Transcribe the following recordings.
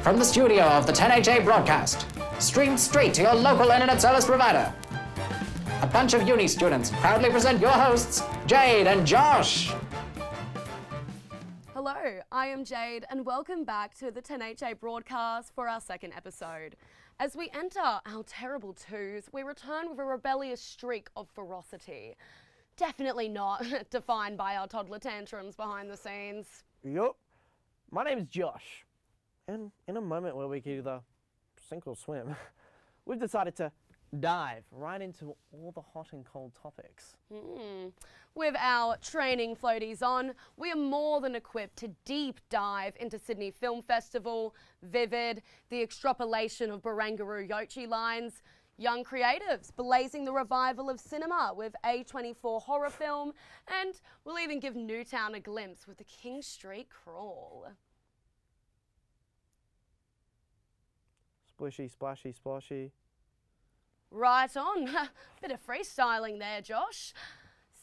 From the studio of the 10HA broadcast, streamed straight to your local internet service provider, a bunch of uni students proudly present your hosts, Jade and Josh. Hello, I am Jade and welcome back to the 10HA broadcast for our second episode. As we enter our terrible twos, we return with a rebellious streak of ferocity. Definitely not defined by our toddler tantrums behind the scenes. Yup. My name's Josh. And in a moment where we could either sink or swim, we've decided to dive right into all the hot and cold topics. With our training floaties on, we are more than equipped to deep dive into Sydney Film Festival, Vivid, the extrapolation of Barangaroo Yochi lines, young creatives blazing the revival of cinema with A24 horror film, and we'll even give Newtown a glimpse with the King Street Crawl. Splishy, splashy, splashy. Right on. Bit of freestyling there, Josh.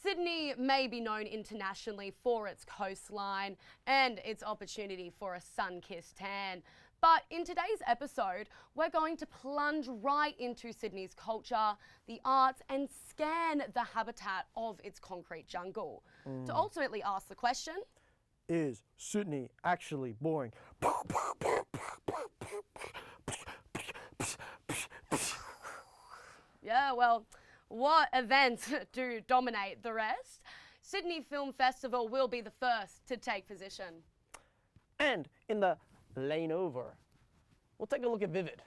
Sydney may be known internationally for its coastline and its opportunity for a sun-kissed tan. But in today's episode, we're going to plunge right into Sydney's culture, the arts, and scan the habitat of its concrete jungle. To ultimately ask the question, Is Sydney actually boring? yeah, well, what events do dominate the rest? Sydney Film Festival will be the first to take position. And in the lane over, we'll take a look at Vivid.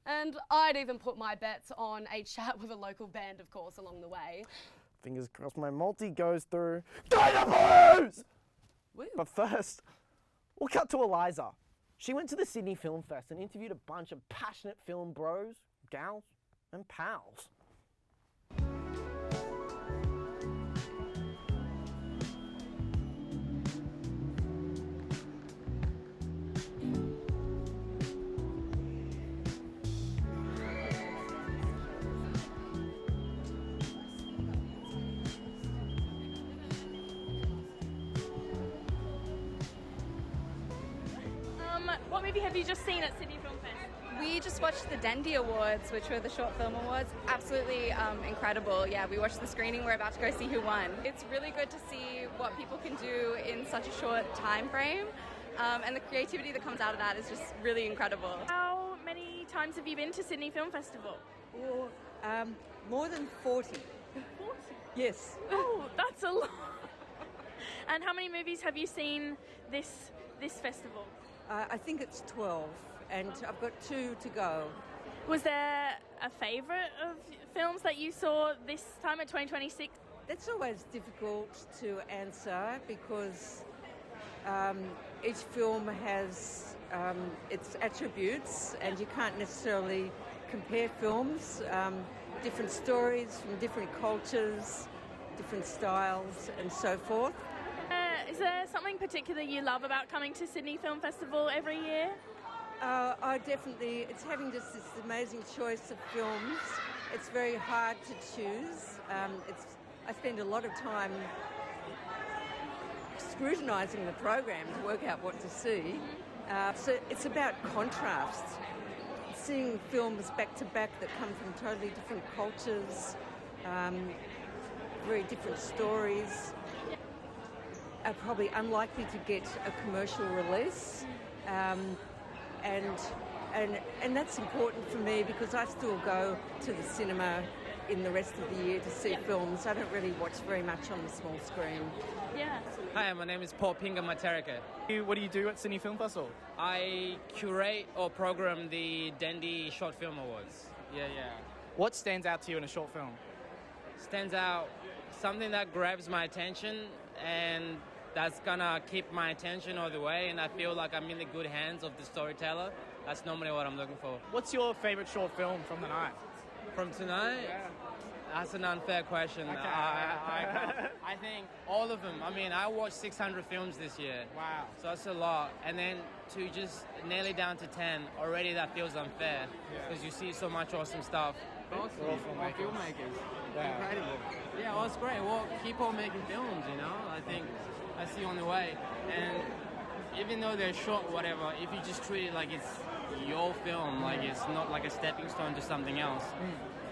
And I'd even put my bets on a chat with a local band, of course, along the way. Fingers crossed my multi goes through. Dynamos! Woo. But first, we'll cut to Eliza. She went to the Sydney Film Fest and interviewed a bunch of passionate film bros, gals, and pals. What movie have you just seen at Sydney Film Fest? We just watched the Dendy Awards, which were the short film awards. Absolutely incredible. Yeah, we watched the screening. We're about to go see who won. It's really good to see what people can do in such a short time frame. And the creativity that comes out of that is just really incredible. How many times have you been to Sydney Film Festival? More than 40. 40? Yes. Oh, that's a lot. And how many movies have you seen this festival? I think it's 12, and I've got 2 to go. Was there a favourite of films that you saw this time at 2026? That's always difficult to answer because each film has its attributes, and you can't necessarily compare films. Different stories from different cultures, different styles, and so forth. Is there something particular you love about coming to Sydney Film Festival every year? It's having just this amazing choice of films. It's very hard to choose. I spend a lot of time scrutinising the program to work out what to see. So it's about contrast. Seeing films back to back that come from totally different cultures, very different stories. Are probably unlikely to get a commercial release, and that's important for me because I still go to the cinema in the rest of the year to see films. I don't really watch very much on the small screen. Yeah. Hi, my name is Paul Pinga Matarika. What do you do at Sydney Film Festival? I curate or program the Dendy Short Film Awards. Yeah. What stands out to you in a short film? Stands out something that grabs my attention and that's gonna keep my attention all the way, and I feel like I'm in the good hands of the storyteller. That's normally what I'm looking for. What's your favourite short film from the night? From tonight? Yeah. That's an unfair question. Okay. I think all of them. I mean, I watched 600 films this year. Wow. So that's a lot. And then to just nail it down to 10, already that feels unfair because you see so much awesome stuff. Awesome. Filmmakers. Yeah. Incredible. Yeah, well, it's great. Well, keep on making films, you know. I think I see on the way. And even though they're short, whatever, if you just treat it like it's your film, like it's not like a stepping stone to something else,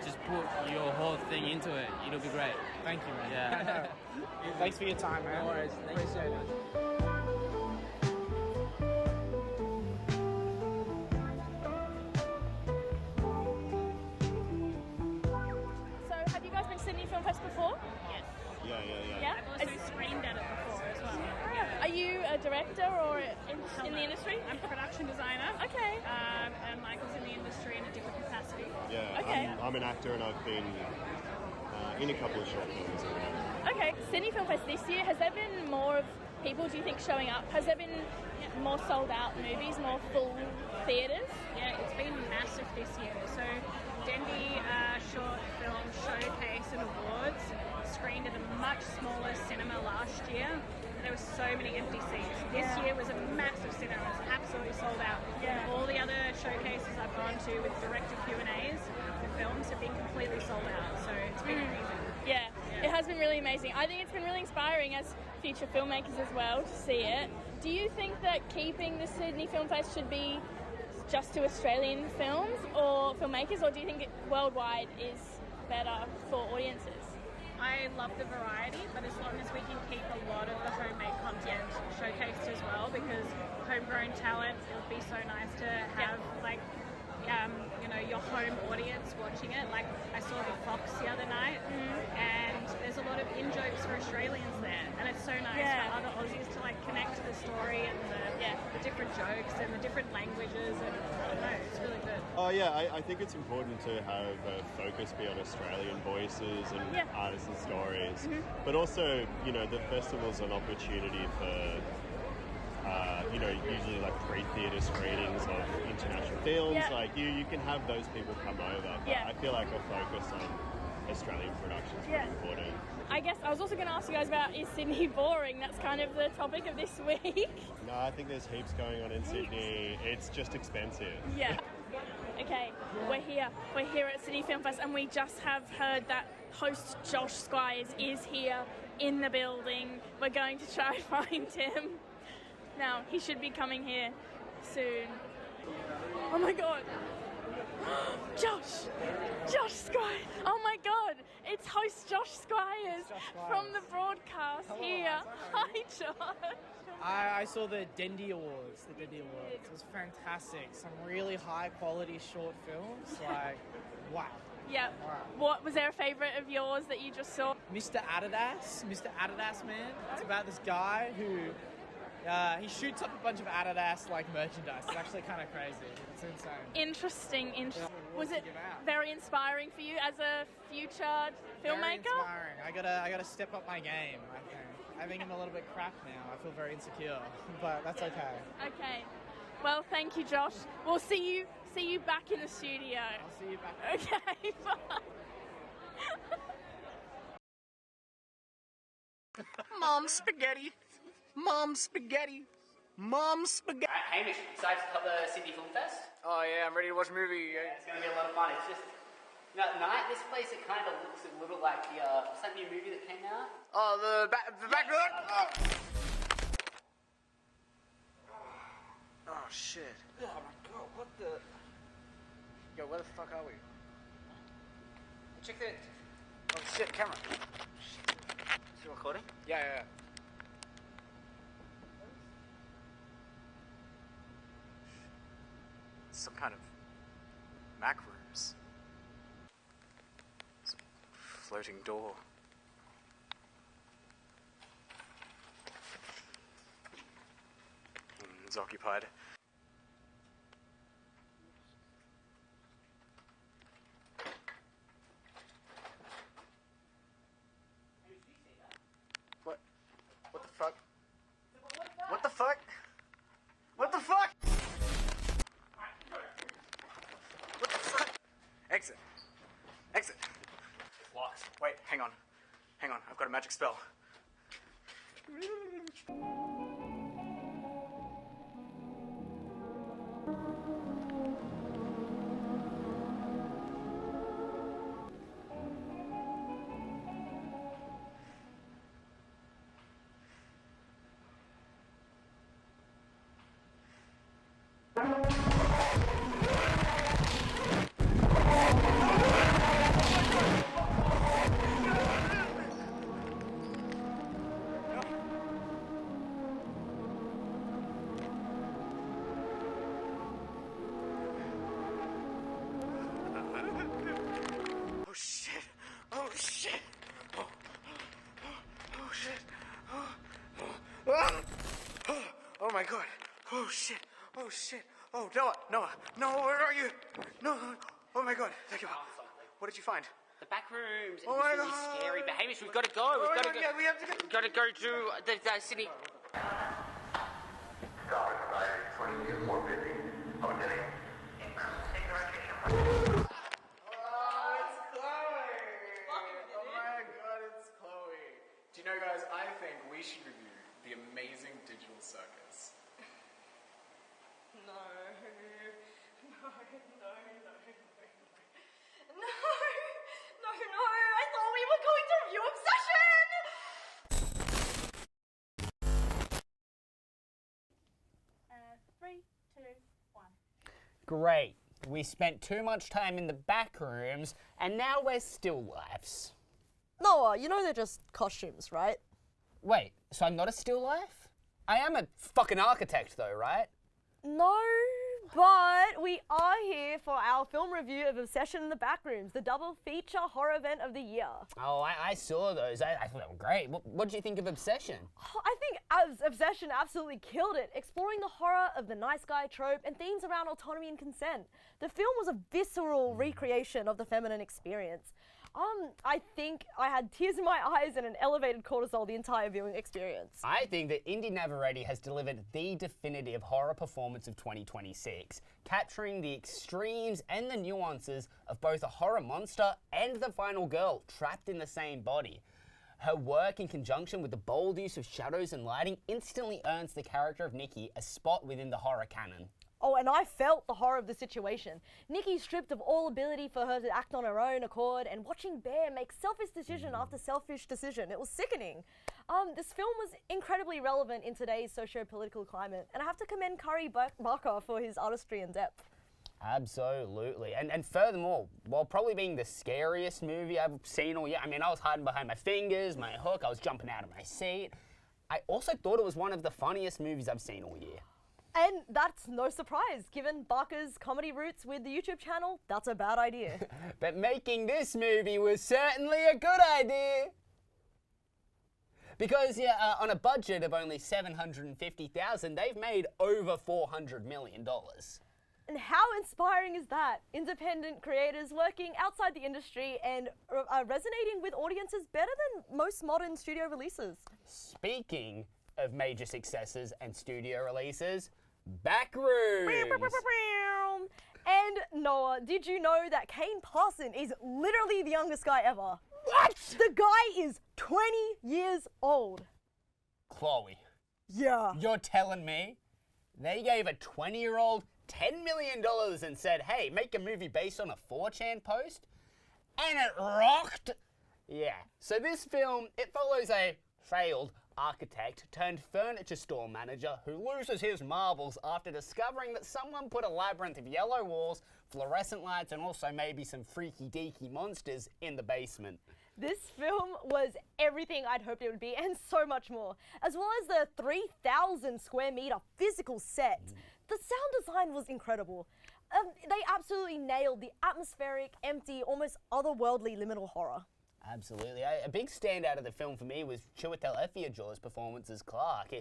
just put your whole thing into it, it'll be great. Thank you, man. Yeah. Thanks for your time, man. No worries. Thank you so much. So, have you guys been to Sydney Film Fest before? Yeah. Yeah? I've also screened at it before as well. Are you a director or in the industry? I'm a production designer. Okay. And Michael's in the industry in a different capacity. Yeah, Okay. I'm an actor and I've been in a couple of short films. Okay. Sydney Film Fest this year, has there been more of people, do you think, showing up? Has there been more sold out movies, more full theatres? Yeah, it's been massive this year. So Dendy Short Film Showcase and Awards screened at a much smaller cinema last year. There were so many empty seats. This year was a massive cinema. It was absolutely sold out. Yeah. All the other showcases I've gone to with director Q&As for films have been completely sold out. So it's been amazing. Yeah, it has been really amazing. I think it's been really inspiring as future filmmakers as well to see it. Do you think that keeping the Sydney Film Fest should be just to Australian films or filmmakers, or do you think it worldwide is better for audiences? I love the variety, but as long as we can keep a lot of the homemade content showcased as well, because homegrown talent, it would be so nice to have your home audience watching it. Like I saw The Fox the other night, and there's a lot of in-jokes for Australians there, and it's so nice for other Aussies to like connect to the story and the different jokes and the different languages, and I don't know, it's really good. Oh yeah, I think it's important to have a focus be on Australian voices and artists and stories, but also, the festival's an opportunity for usually like pre-theatre screenings of international films. Yeah. Like you can have those people come over, but I feel like a focus on Australian productions is really important. I guess I was also going to ask you guys about, is Sydney boring? That's kind of the topic of this week. No, I think there's heaps going on in Sydney. It's just expensive. Yeah. Okay, we're here. We're here at Sydney Film Fest, and we just have heard that host Josh Squires is here in the building. We're going to try and find him. Now, he should be coming here soon. Oh my god! Josh Squires! Oh my god! It's host Josh Squires from the broadcast here. Hi, Josh! I saw the Dendy Awards. It was fantastic. Some really high quality short films. Like, wow. Yeah. Wow. What was there a favourite of yours that you just saw? Mr. Adidas Man. It's about this guy who he shoots up a bunch of Adidas merchandise. It's actually kind of crazy. It's insane. Interesting. Yeah. Was it Check out. very inspiring for you as a future Very filmmaker? inspiring. I gotta step up my game. I think I'm a little bit crap now. I feel very insecure, but that's okay. Okay. Well, thank you, Josh. We'll see you back in the studio. I'll see you back. Okay. Bye. Mom spaghetti. Mom spaghetti. Mom spaghetti. Hamish, excited to cover Sydney Film Fest? Oh yeah, I'm ready to watch a movie. Yeah, it's going to be a lot of fun. It's just, at night, this place, it kind of looks a little like the, what's that new movie that came out? Oh, the back road. Oh shit. Oh my god, what the? Yo, where the fuck are we? Check that. Oh shit, camera. Is it recording? Yeah. Some kind of Mac rooms. Some floating door. It's occupied. What? What the fuck? What the fuck? What the fuck? What the fuck? Exit. Exit. It's locked. Wait, hang on. I've got a magic spell. Oh shit! Oh shit! Oh Noah, where are you? No! Oh my God! Thank you. What did you find? The back rooms. Oh it was my really God. scary. But Hamish, we've got to go. We've got to go. Yeah, we have to go. We've got to go to the Sydney. Do you know, guys, I think we should review The Amazing Digital Circus. No, I thought we were going to review Obsession! 3, 2, 1. Great. We spent too much time in the back rooms, and now we're still lifes. Noah, you know they're just costumes, right? Wait, so I'm not a still life? I am a fucking architect, though, right? No, but we are here for our film review of Obsession in the Backrooms, the double feature horror event of the year. Oh, I saw those. I thought they were great. What did you think of Obsession? I think Obsession absolutely killed it, exploring the horror of the nice guy trope and themes around autonomy and consent. The film was a visceral recreation of the feminine experience. I think I had tears in my eyes and an elevated cortisol the entire viewing experience. I think that Indy Navarrete has delivered the definitive horror performance of 2026, capturing the extremes and the nuances of both a horror monster and the final girl trapped in the same body. Her work in conjunction with the bold use of shadows and lighting instantly earns the character of Nikki a spot within the horror canon. Oh, and I felt the horror of the situation. Nikki stripped of all ability for her to act on her own accord, and watching Bear make selfish decision after selfish decision. It was sickening. This film was incredibly relevant in today's socio-political climate, and I have to commend Curry Barker for his artistry and depth. Absolutely. And furthermore, while probably being the scariest movie I've seen all year, I mean, I was hiding behind my fingers, my hook, I was jumping out of my seat. I also thought it was one of the funniest movies I've seen all year. And that's no surprise, given Barker's comedy roots with the YouTube channel, that's a bad idea. But making this movie was certainly a good idea. Because, on a budget of only $750,000, they've made over $400 million. And how inspiring is that? Independent creators working outside the industry and resonating with audiences better than most modern studio releases. Speaking of major successes and studio releases, Backrooms! And Noah, did you know that Kane Parson is literally the youngest guy ever? What? The guy is 20 years old. Chloe. Yeah. You're telling me they gave a 20-year-old $10 million and said, hey, make a movie based on a 4chan post? And it rocked? Yeah. So this film, it follows a failed architect turned furniture store manager who loses his marbles after discovering that someone put a labyrinth of yellow walls, fluorescent lights, and also maybe some freaky deaky monsters in the basement. This film was everything I'd hoped it would be and so much more, as well as the 3,000 square meter physical set. The sound design was incredible. They absolutely nailed the atmospheric, empty, almost otherworldly liminal horror. Absolutely. A big standout of the film for me was Chiwetel Ejiofor's performance as Clark.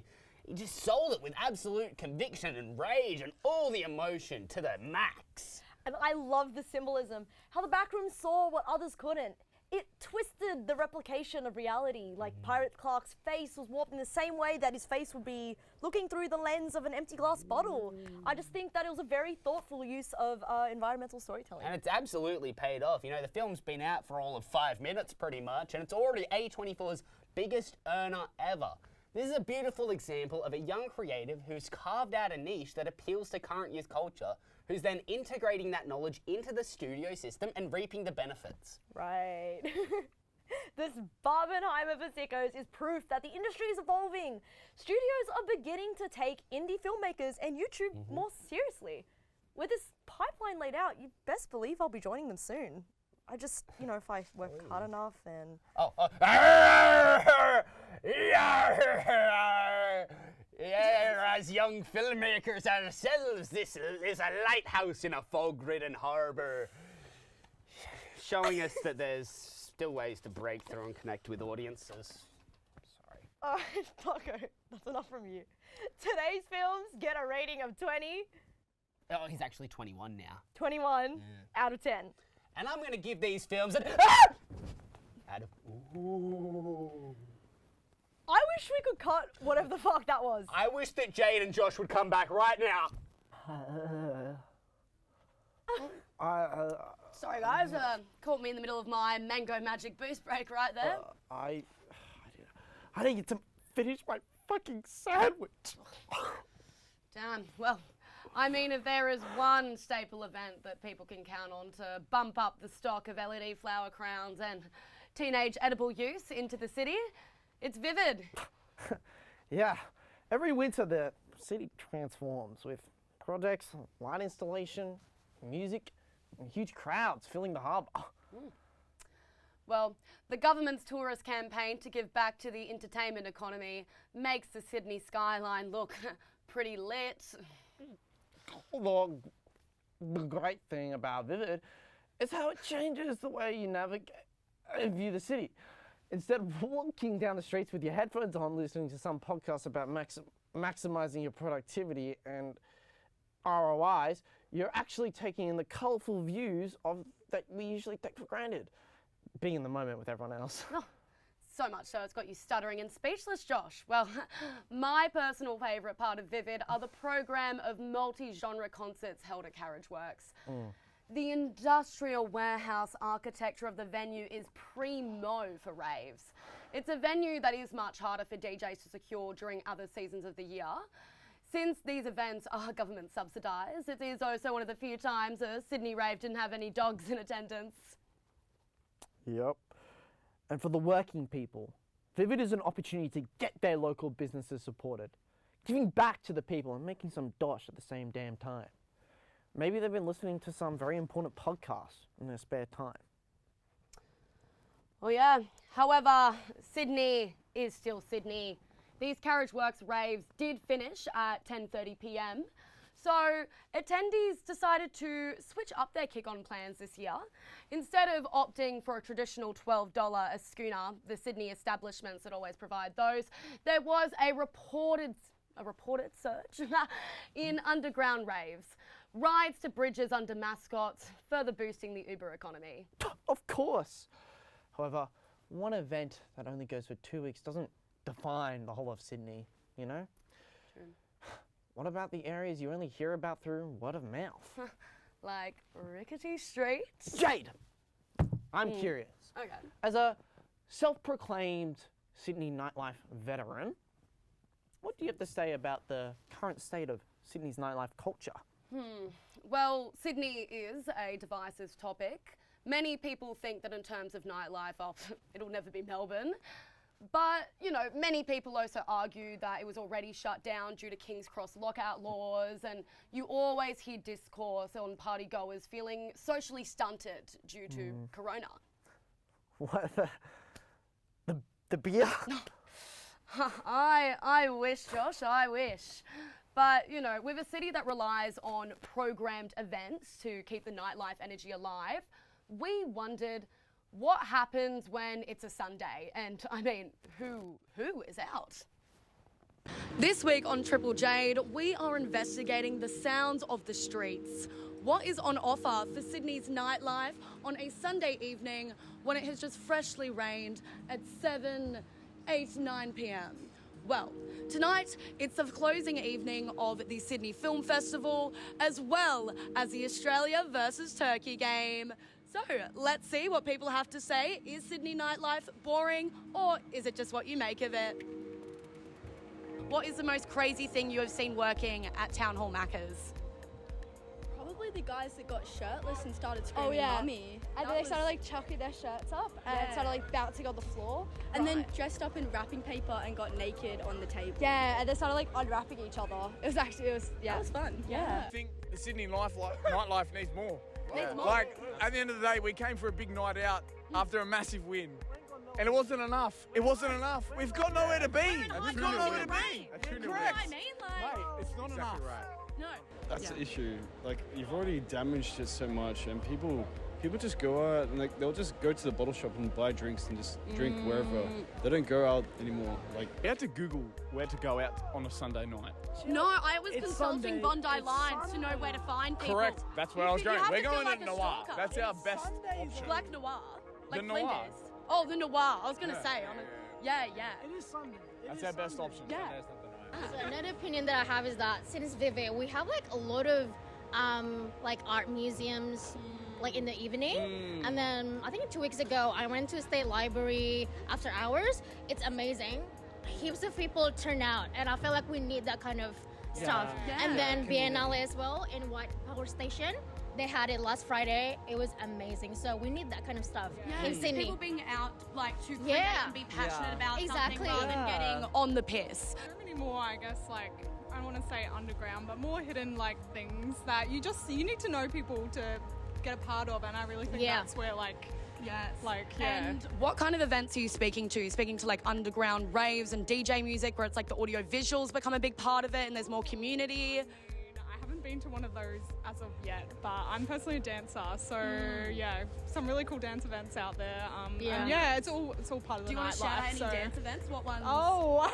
He just sold it with absolute conviction and rage and all the emotion to the max. And I love the symbolism, how the Backrooms saw what others couldn't. It twisted the replication of reality, like Pirate Clark's face was warped in the same way that his face would be looking through the lens of an empty glass bottle. I just think that it was a very thoughtful use of environmental storytelling. And it's absolutely paid off. You know, the film's been out for all of 5 minutes pretty much, and it's already A24's biggest earner ever. This is a beautiful example of a young creative who's carved out a niche that appeals to current youth culture, who's then integrating that knowledge into the studio system and reaping the benefits. Right. This Barbenheimer for sickos is proof that the industry is evolving. Studios are beginning to take indie filmmakers and YouTube more seriously. With this pipeline laid out, you best believe I'll be joining them soon. I just, if I work hard enough and... As young filmmakers ourselves, this is a lighthouse in a fog-ridden harbour, showing us that there's still ways to break through and connect with audiences. Sorry. Taco, that's enough from you. Today's films get a a rating of 20. Oh, he's actually 21 now. 21 out of 10. And I'm going to give these films an... out of... Ooh. I wish we could cut whatever the fuck that was. I wish that Jade and Josh would come back right now. Sorry guys, caught me in the middle of my mango magic boost break right there. I didn't get to finish my fucking sandwich. Damn, well, I mean, if there is one staple event that people can count on to bump up the stock of LED flower crowns and teenage edible use into the city, it's Vivid. Yeah, every winter the city transforms with projects, light installation, music, and huge crowds filling the harbour. Well, the government's tourist campaign to give back to the entertainment economy makes the Sydney skyline look pretty lit. Although the great thing about Vivid is how it changes the way you navigate and view the city. Instead of walking down the streets with your headphones on, listening to some podcast about maximizing your productivity and ROIs, you're actually taking in the colourful views of that we usually take for granted. Being in the moment with everyone else. Oh, so much so it's got you stuttering and speechless, Josh. Well, my personal favourite part of Vivid are the program of multi-genre concerts held at Carriage Works. The industrial warehouse architecture of the venue is primo for raves. It's a venue that is much harder for DJs to secure during other seasons of the year. Since these events are government subsidised, it is also one of the few times a Sydney rave didn't have any dogs in attendance. Yep. And for the working people, Vivid is an opportunity to get their local businesses supported, giving back to the people and making some dosh at the same damn time. Maybe they've been listening to some very important podcasts in their spare time. Well, yeah. However, Sydney is still Sydney. These Carriage Works raves did finish at 10:30 p.m. So attendees decided to switch up their kick-on plans this year. Instead of opting for a traditional $12 a schooner, the Sydney establishments that always provide those, there was a reported surge in underground raves. Rides to bridges under mascots, further boosting the Uber economy. Of course. However, one event that only goes for 2 weeks doesn't define the whole of Sydney, you know? True. What about the areas you only hear about through word of mouth? Like Rickety Street? Jade! I'm curious. Okay. As a self-proclaimed Sydney nightlife veteran, what do you have to say about the current state of Sydney's nightlife culture? Well, Sydney is a divisive topic. Many people think that in terms of nightlife, it'll never be Melbourne. But, you know, many people also argue that it was already shut down due to King's Cross lockout laws, and you always hear discourse on partygoers feeling socially stunted due to Corona. What, the beer? I wish, Josh, I wish. But, you know, with a city that relies on programmed events to keep the nightlife energy alive, we wondered what happens when it's a Sunday, and I mean, who is out? This week on Triple Jade, we are investigating the sounds of the streets. What is on offer for Sydney's nightlife on a Sunday evening when it has just freshly rained at 7, 8, 9 p.m? Well, tonight it's the closing evening of the Sydney Film Festival, as well as the Australia versus Turkey game. So let's see what people have to say. Is Sydney nightlife boring, or is it just what you make of it? What is the most crazy thing you have seen working at Town Hall Macca's? Probably the guys that got shirtless and started screaming mummy. And then they started like chucking their shirts up and started like bouncing on the floor. And then dressed up in wrapping paper and got naked on the table. Yeah, and they started like unwrapping each other. That was fun. Yeah. I think the Sydney nightlife needs more. Needs more? Like, at the end of the day, we came for a big night out after a massive win. And it wasn't enough. It wasn't enough. We've got nowhere to be. We've got nowhere to be. Correct. I mean, like, Mate, it's not enough. Right. no. That's the issue. Like, you've already damaged it so much, and people people just go out and like they'll just go to the bottle shop and buy drinks and just drink wherever. They don't go out anymore. Like You had to Google where to go out on a Sunday night. No, I was It's consulting Sunday. Bondi It's Lines to know where to find people. Correct. That's where I was You going. have We're to feel going like in a Noir. stalker. That's our best option. Black Noir. Like The Noir. Flinders. Oh, the Noir. I was going to Yeah. say. Yeah. It is Sunday. That's our best option. Yeah. So another opinion that I have is that since CIVIC, we have like a lot of like art museums like in the evening. And then I think 2 weeks ago, I went to a state library after hours. It's amazing. Heaps of people turn out, and I feel like we need that kind of stuff. Yeah. And then Community. Biennale as well in White Power Station. They had it last Friday. It was amazing. So we need that kind of stuff in Sydney. People being out like to create Yeah. and be passionate about Exactly. something rather than getting on the piss. So many more, I guess, like, I don't want to say underground, but more hidden, like, things that you need to know people to get a part of, and I really think that's where, like, And what kind of events are you speaking to? Speaking to like underground raves and DJ music where it's like the audio visuals become a big part of it and there's more community? I haven't been to one of those as of yet, but I'm personally a dancer, so yeah, some really cool dance events out there. And yeah, it's all part of the Do you want nightlife. to shout out any so. dance events? What ones? Oh!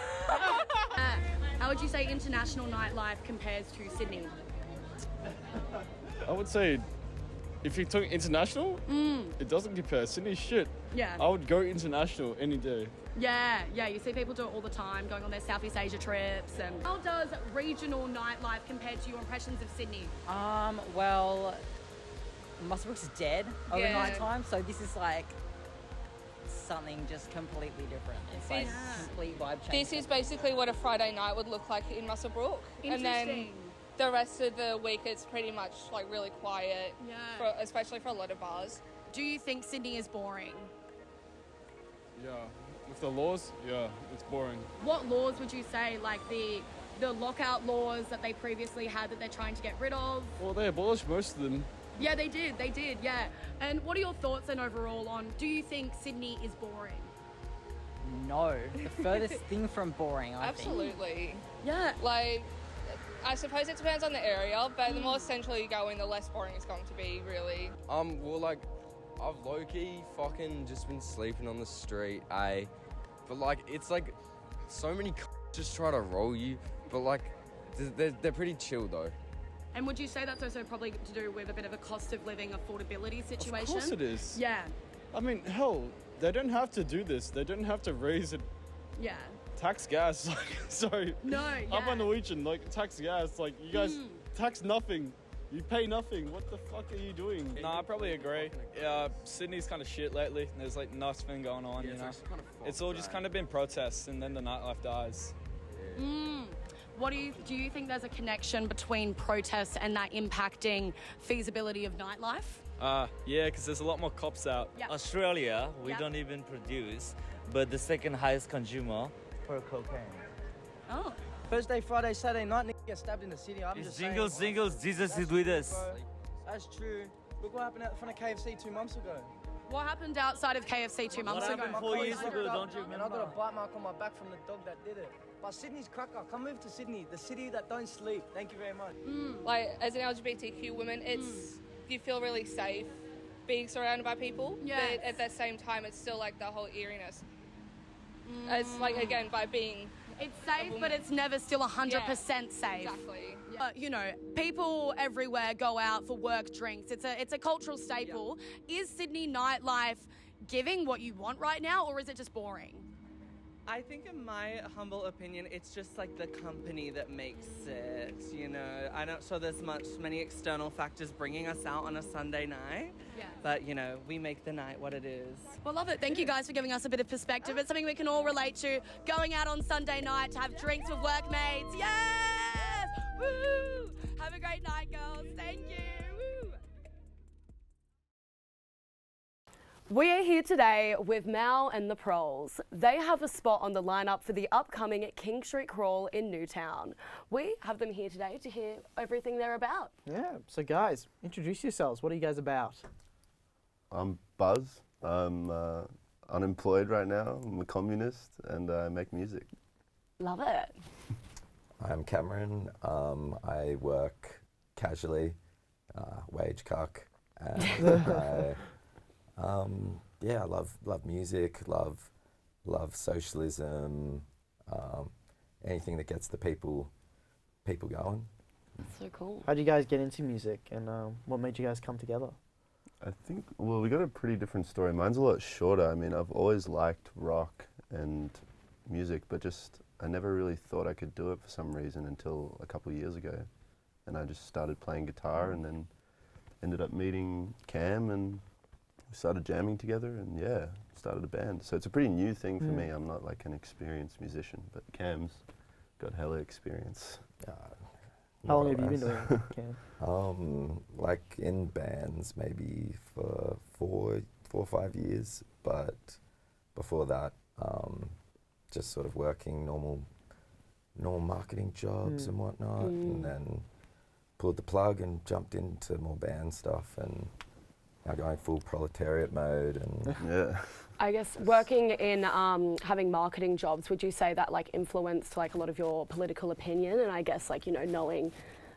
How would you say international nightlife compares to Sydney? I would say, if you talk international, it doesn't compare. Sydney's shit. Yeah. I would go international any day. Yeah, you see people do it all the time, going on their Southeast Asia trips. And how does regional nightlife compare to your impressions of Sydney? Well, Musselbrook's dead over Yeah. night time, so this is like something just completely different. It's like complete vibe change. This is basically what a Friday night would look like in Musselbrook. And then Interesting. the rest of the week it's pretty much like really quiet, Yeah. especially for a lot of bars. Do you think Sydney is boring? Yeah. With the laws, yeah, it's boring. What laws would you say, like the lockout laws that they previously had that they're trying to get rid of? Well, they abolished most of them. Yeah, they did, yeah. And what are your thoughts then overall on, do you think Sydney is boring? No, the furthest thing from boring, I think. Absolutely. Yeah. Like, I suppose it depends on the area, but the more central you go in, the less boring it's going to be, really. Well, like, I've low-key fucking just been sleeping on the street, but like, it's like, so many just try to roll you, but like, they're pretty chill though. And would you say that's also probably to do with a bit of a cost of living affordability situation? Of course it is. Yeah. I mean, hell, they don't have to do this. They don't have to raise it. Yeah. Tax gas, like, sorry. No, I'm yeah. a Norwegian, like, tax gas, like, you guys tax nothing. You pay nothing. What the fuck are you doing? No, I probably agree. Sydney's kind of shit lately. There's like nothing going on, you know. It's all just kind of been protests, and then the nightlife dies. What do you think there's a connection between protests and that impacting feasibility of nightlife? Yeah, because there's a lot more cops out. Yep. Australia, we Yep. don't even produce, but the second highest consumer for cocaine. Oh. Thursday, Friday, Saturday night, niggas get stabbed in the city. I'm It's just jingles, saying. jingles, Jesus That's is with true, us. bro. That's true. Look what happened out in front of KFC 2 months ago. What happened outside of KFC 2 months ago? My 4 car years was ago, ripped up, don't you And I remember? got a bite mark on my back from the dog that did it. But Sydney's cracker. Come move to Sydney, the city that don't sleep. Thank you very much. Like, as an LGBTQ woman, you feel really safe being surrounded by people, Yes. but at the same time, it's still like the whole eeriness. It's like, again, by being... It's safe, but it's never still 100% safe. Exactly. You know, people everywhere go out for work drinks. It's a cultural staple. Is Sydney nightlife giving what you want right now, or is it just boring? I think in my humble opinion, it's just like the company that makes it, you know. I don't, so there's many external factors bringing us out on a Sunday night. Yeah. But, you know, we make the night what it is. Well, love it. Thank you guys for giving us a bit of perspective. It's something we can all relate to. Going out on Sunday night to have drinks with workmates. Yes! Woo! Have a great night, girls. Thank you. Woo! We are here today with Mal and the Proles. They have a spot on the lineup for the upcoming King Street Crawl in Newtown. We have them here today to hear everything they're about. Yeah, so guys, introduce yourselves. What are you guys about? I'm Buzz. I'm unemployed right now. I'm a communist and I make music. Love it. I'm Cameron. I work casually, wage cuck, And I love music, love socialism, anything that gets the people going. That's so cool. How did you guys get into music, and what made you guys come together? I think, well, we got a pretty different story. Mine's a lot shorter. I mean, I've always liked rock and music, but just I never really thought I could do it for some reason until a couple of years ago. And I just started playing guitar and then ended up meeting Cam and we started jamming together and yeah, started a band. So it's a pretty new thing for me. I'm not like an experienced musician, but Cam's got hella experience. How long have you been doing it, Cam? Like in bands maybe for four or 5 years, but before that, just sort of working normal marketing jobs and whatnot, and then pulled the plug and jumped into more band stuff, and now going full proletariat mode. And yeah. I guess working in having marketing jobs, would you say that like influenced like a lot of your political opinion? And I guess like, you know, knowing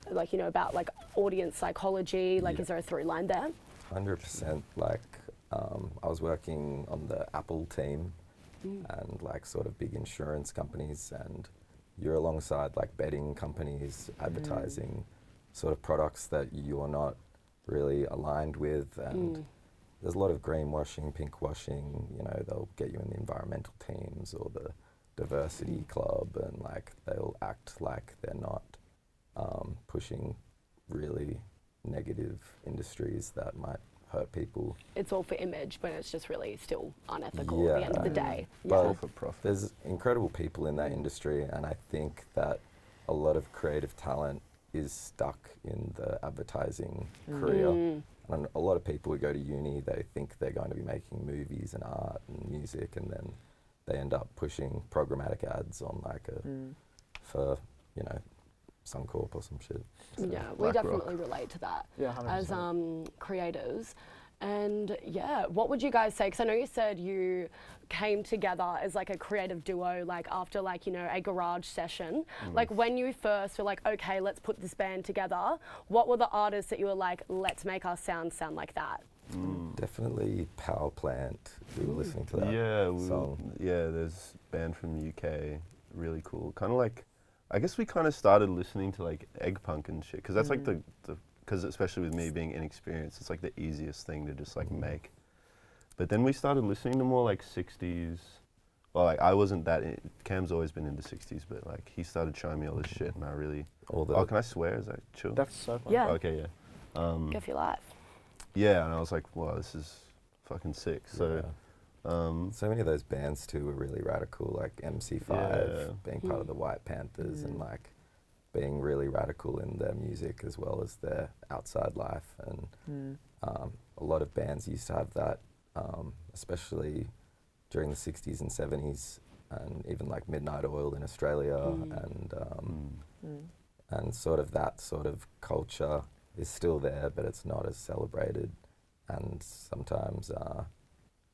like, you know, about like audience psychology, like is there a through line there? 100%. Like I was working on the Apple team and like sort of big insurance companies, and you're alongside like betting companies advertising sort of products that you're not really aligned with, and there's a lot of greenwashing, pinkwashing. You know, they'll get you in the environmental teams or the diversity club, and like they'll act like they're not pushing really negative industries that might hurt people. It's all for image, but it's just really still unethical at the end of the day. But there's incredible people in that industry, and I think that a lot of creative talent is stuck in the advertising career. And a lot of people who go to uni, they think they're going to be making movies and art and music, and then they end up pushing programmatic ads on like for, you know, Suncorp or some shit. So Yeah, we definitely relate to that as creators. And yeah, what would you guys say? Because I know you said you came together as like a creative duo, like after like, you know, a garage session. Like when you first were like, okay, let's put this band together, what were the artists that you were like, let's make our sound like that? Definitely Power Plant. We were listening to that song. Yeah, there's a band from UK, really cool. Kind of like, I guess we kind of started listening to like egg punk and shit, because that's like because especially with me being inexperienced, it's like the easiest thing to just like make. But then we started listening to more like 60s. Well, like I wasn't that, Cam's always been into 60s, but like he started showing me all this shit and I really, oh, can I swear? Is that chill? That's so fun. Yeah. Okay, yeah. Go for your life. Yeah, and I was like, wow, this is fucking sick. So, so many of those bands too were really radical, like MC5 being part of the White Panthers and like being really radical in their music as well as their outside life. And a lot of bands used to have that, especially during the 60s and 70s, and even like Midnight Oil in Australia, and sort of that sort of culture is still there, but it's not as celebrated. And sometimes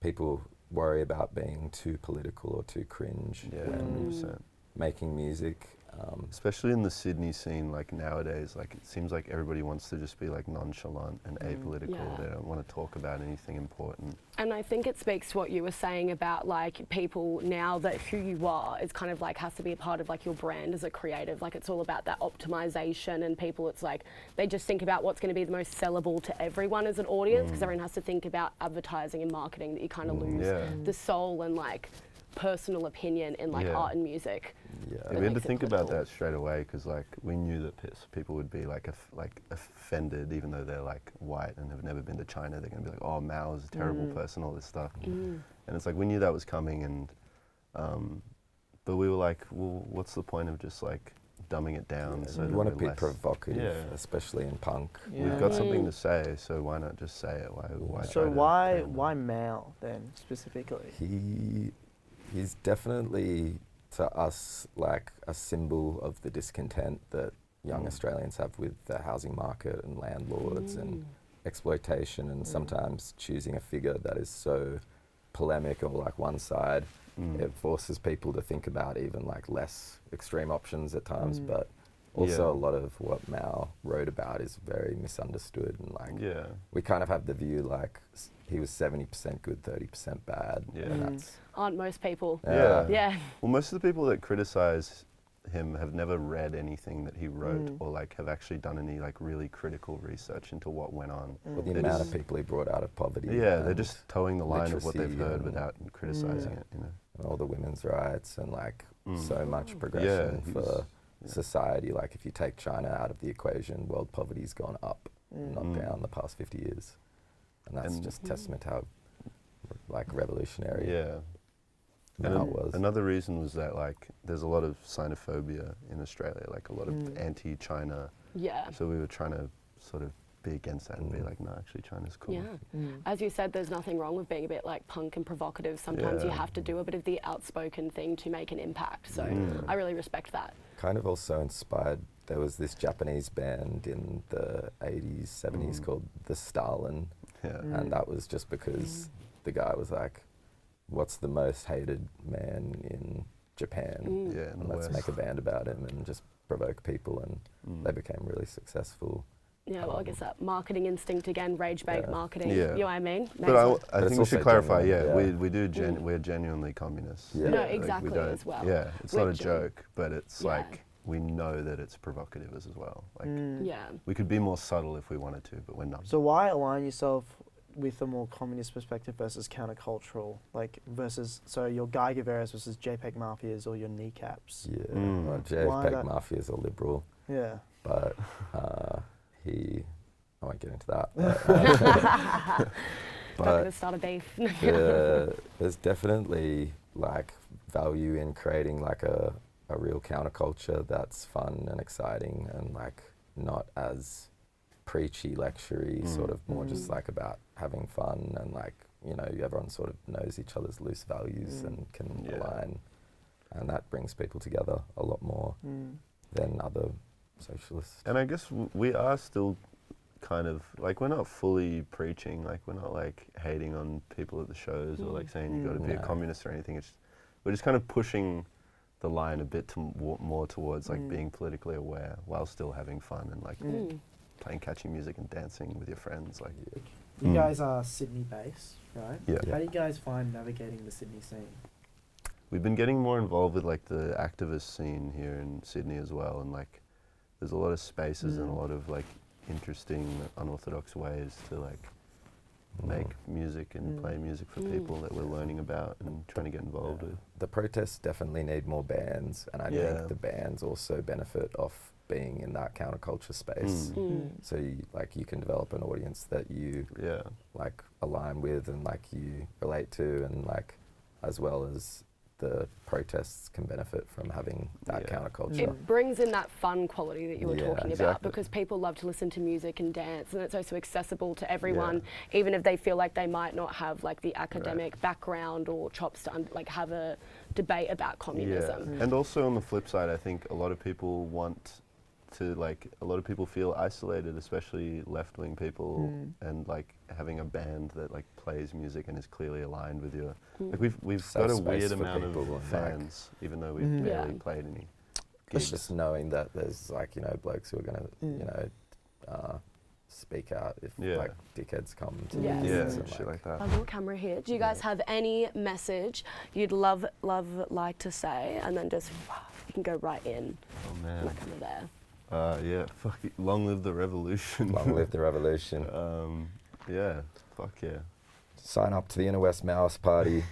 people worry about being too political or too cringe when 100%. making music. Especially in the Sydney scene, like nowadays, like it seems like everybody wants to just be like nonchalant and apolitical. Yeah. They don't want to talk about anything important. And I think it speaks to what you were saying about like people now, that who you are is kind of like has to be a part of like your brand as a creative. Like it's all about that optimization, and people, it's like they just think about what's going to be the most sellable to everyone as an audience, because everyone has to think about advertising and marketing, that you kind of lose the soul and like personal opinion in like art and music. We had to think about that straight away, because like we knew that people would be like offended, even though they're like white and have never been to China. They're gonna be like, oh, Mao is a terrible person, all this stuff. And it's like we knew that was coming, and but we were like, well, what's the point of just like dumbing it down? So you want to be provocative, especially in punk. We've got something to say, so why not just say it? Why Mao then specifically? He's definitely, to us, like a symbol of the discontent that young Australians have with the housing market and landlords and exploitation, and sometimes choosing a figure that is so polemic or like one side, it forces people to think about even like less extreme options at times, but Also, a lot of what Mao wrote about is very misunderstood, and like we kind of have the view like he was 70% good, 30% bad. And that's Aren't most people? Yeah. Well, most of the people that criticize him have never read anything that he wrote, or like have actually done any like really critical research into what went on. Well, the amount of people he brought out of poverty. Yeah, they're just towing the line of what they've heard without criticizing it. You know, and all the women's rights and like so much progression for society. Like if you take China out of the equation, world poverty's gone up, not down, the past 50 years, and that's just testament to how like revolutionary. And another reason was that like there's a lot of xenophobia in Australia, like a lot of anti-China. So we were trying to sort of be against that and be like, no, actually China's cool. As you said, there's nothing wrong with being a bit like punk and provocative. Sometimes you have to do a bit of the outspoken thing to make an impact. So I really respect that. Kind of also inspired, there was this Japanese band in the 80s, 70s called The Stalin. And that was just because the guy was like, what's the most hated man in Japan? And let's make a band about him and just provoke people, and they became really successful. Yeah, well, I guess that marketing instinct again, rage-bait marketing, you know what I mean? But I think we should clarify, we do, we're genuinely communists. No, exactly, like as well. Yeah, it's not a joke, but it's like, we know that it's provocative as well. Like, we could be more subtle if we wanted to, but we're not. So why align yourself with a more communist perspective versus countercultural, like versus your Guy Gaveras versus JPEG Mafias or your kneecaps? Well, JPEG Mafias are liberal. But I won't get into that. Not gonna start a beef. There's definitely like value in creating like a real counterculture that's fun and exciting and like not as preachy, lectury, sort of more just like about having fun and like, you know, everyone sort of knows each other's loose values and can align, and that brings people together a lot more than other socialists. And I guess we are still kind of like, we're not fully preaching, like we're not like hating on people at the shows or like saying you got to be a communist or anything. We're just kind of pushing the line a bit more towards like being politically aware while still having fun and like playing catchy music and dancing with your friends. Like, you guys are Sydney based, right? Yeah. How do you guys find navigating the Sydney scene? We've been getting more involved with like the activist scene here in Sydney as well, and like there's a lot of spaces and a lot of like interesting unorthodox ways to like make music and play music for people that we're learning about and trying to get involved with. The protests definitely need more bands, and I think the bands also benefit off being in that counterculture space. So you can develop an audience that you like align with and like you relate to, and like as well as the protests can benefit from having that counterculture. It brings in that fun quality that you were talking about, because people love to listen to music and dance, and it's also accessible to everyone, even if they feel like they might not have like the academic background or chops to like have a debate about communism. And also on the flip side, I think a lot of people want to like, a lot of people feel isolated, especially left-wing people, and like having a band that like plays music and is clearly aligned with your, like we've got a weird amount of fans, even though we've barely played any. Just knowing that there's like, you know, blokes who are gonna, you know, speak out if like dickheads come to and shit like that. A little camera here. Do you guys have any message you'd like to say, and then just you can go right in. Oh man. That camera there. Fuck it. Long live the revolution. Long live the revolution. Fuck yeah. Sign up to the Inner West Mouse Party.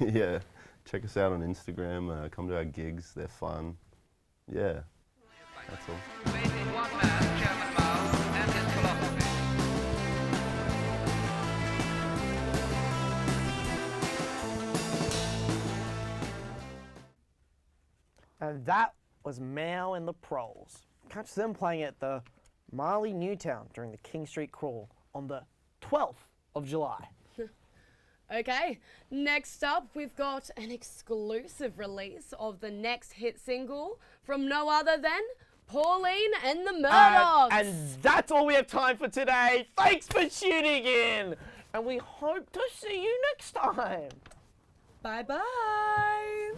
Check us out on Instagram. Come to our gigs. They're fun. Yeah. That's all. And that was Mao and the Proles. Catch them playing at the Marley Newtown during the King Street Crawl on the 12th of July. Okay, next up we've got an exclusive release of the next hit single from no other than Pauline and the Murdochs. And that's all we have time for today. Thanks for tuning in, and we hope to see you next time. Bye-bye.